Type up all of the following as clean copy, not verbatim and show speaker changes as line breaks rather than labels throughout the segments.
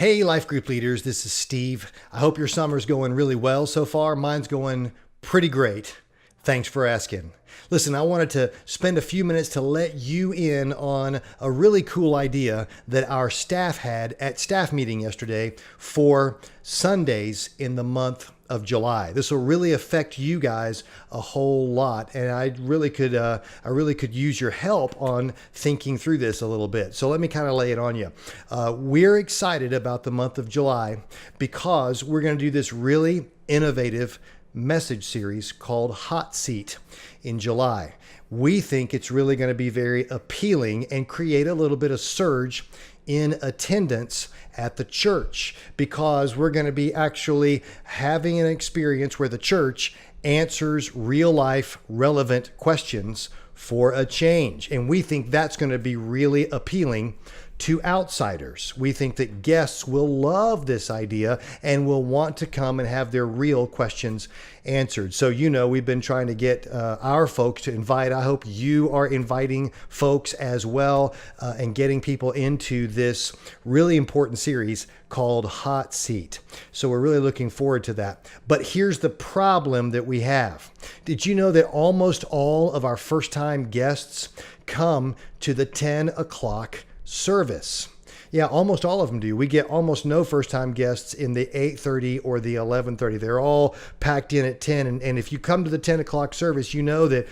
Hey, life group leaders, this is Steve. I hope your summer's going really well so far. Mine's going pretty great. Thanks for asking. Listen, I wanted to spend a few minutes to let you in on a really cool idea that our staff had at staff meeting yesterday for Sundays in the month of July. This will really affect you guys a whole lot, and I really could use your help on thinking through this a little bit. So let me kind of lay it on you. We're excited about the month of July because we're going to do this really innovative message series called HOTSEAT in July. We think it's really going to be very appealing and create a little bit of surge in attendance at the church, because we're going to be actually having an experience where the church answers real life relevant questions for a change. And we think that's going to be really appealing to outsiders. We think that guests will love this idea and will want to come and have their real questions answered. So, we've been trying to get our folks to invite. I hope you are inviting folks as well and getting people into this really important series called Hot Seat. So we're really looking forward to that. But here's the problem that we have. Did you know that almost all of our first-time guests come to the 10 o'clock service? Yeah, almost all of them do. We get almost no first-time guests in the 8:30 or the 11:30. They're all packed in at 10. And if you come to the 10 o'clock service, you know that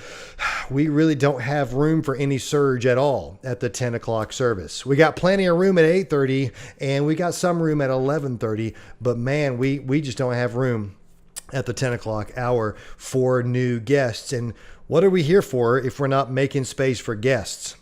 we really don't have room for any surge at all at the 10 o'clock service. We got plenty of room at 8:30, and we got some room at 11:30. But man, we just don't have room at the 10 o'clock hour for new guests. And what are we here for if we're not making space for guests?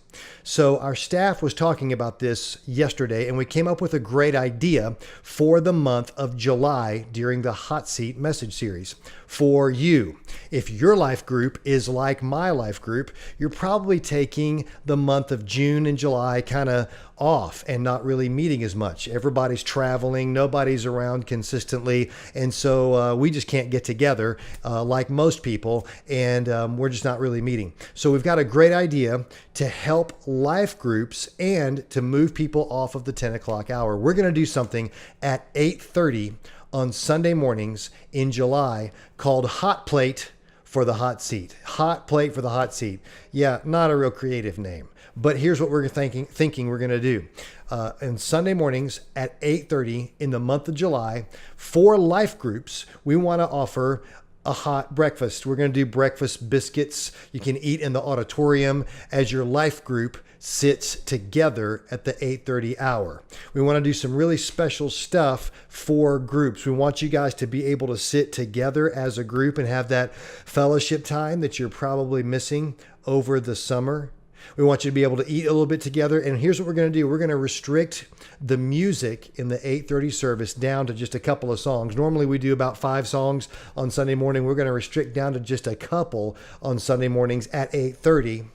So our staff was talking about this yesterday, and we came up with a great idea for the month of July during the Hot Seat message series for you. If your life group is like my life group, you're probably taking the month of June and July kind of off and not really meeting as much. Everybody's traveling, nobody's around consistently, and so we just can't get together like most people, and we're just not really meeting. So we've got a great idea to help life groups and to move people off of the 10 o'clock hour. We're going to do something at 8:30 on Sunday mornings in July called HOTPLATE for the hot seat. HOTPLATE for the hot seat. Yeah, not a real creative name. But here's what we're thinking we're going to do. On Sunday mornings at 8:30 in the month of July, for life groups, we want to offer a hot breakfast. We're going to do breakfast biscuits you can eat in the auditorium as your life group sits together at the 8:30 hour. We want to do some really special stuff for groups. We want you guys to be able to sit together as a group and have that fellowship time that you're probably missing over the summer. We want you to be able to eat a little bit together. And here's what we're going to do. We're going to restrict the music in the 8:30 service down to just a couple of songs. Normally we do about 5 songs on Sunday morning. We're going to restrict down to just a couple on Sunday mornings at 8:30.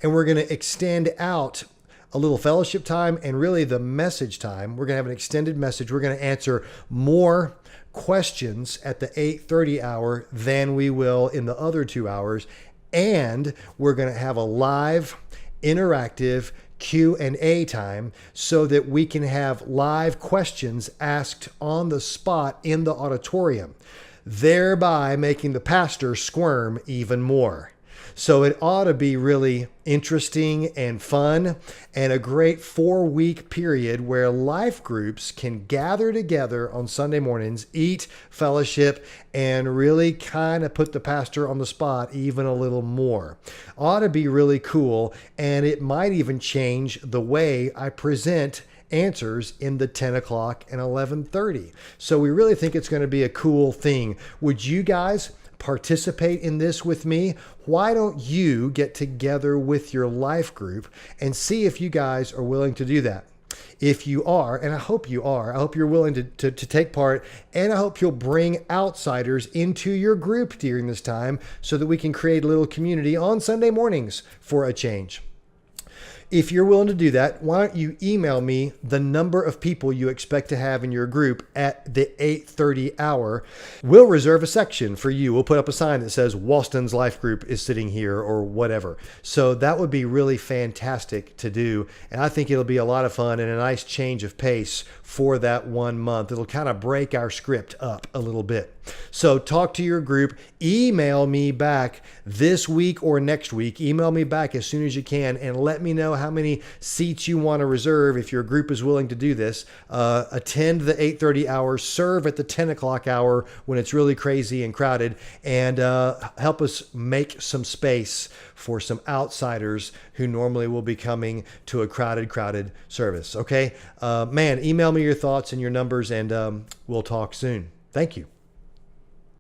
And we're going to extend out a little fellowship time and really the message time. We're going to have an extended message. We're going to answer more questions at the 8:30 hour than we will in the other 2 hours. And we're going to have a live interactive Q&A time so that we can have live questions asked on the spot in the auditorium, thereby making the pastor squirm even more. So it ought to be really interesting and fun, and a great 4-week period where life groups can gather together on Sunday mornings, eat, fellowship, and really kind of put the pastor on the spot even a little more. Ought to be really cool, and it might even change the way I present answers in the 10 o'clock and 11:30. So we really think it's going to be a cool thing. Would you guys participate in this with me? Why don't you get together with your life group and see if you guys are willing to do that? If you are, and I hope you are, I hope you're willing to take part, and I hope you'll bring outsiders into your group during this time so that we can create a little community on Sunday mornings for a change. if you're willing to do that, why don't you email me the number of people you expect to have in your group at the 8:30 hour? We'll reserve a section for you. We'll put up a sign that says Walston's Life Group is sitting here or whatever. So that would be really fantastic to do. And I think it'll be a lot of fun and a nice change of pace for that 1 month. It'll kind of break our script up a little bit. So talk to your group, email me back this week or next week. Email me back as soon as you can and let me know how many seats you want to reserve if your group is willing to do this. Attend the 8:30 hour, serve at the 10 o'clock hour when it's really crazy and crowded, and help us make some space for some outsiders who normally will be coming to a crowded service. Okay? Man, email me your thoughts and your numbers, and we'll talk soon. Thank you.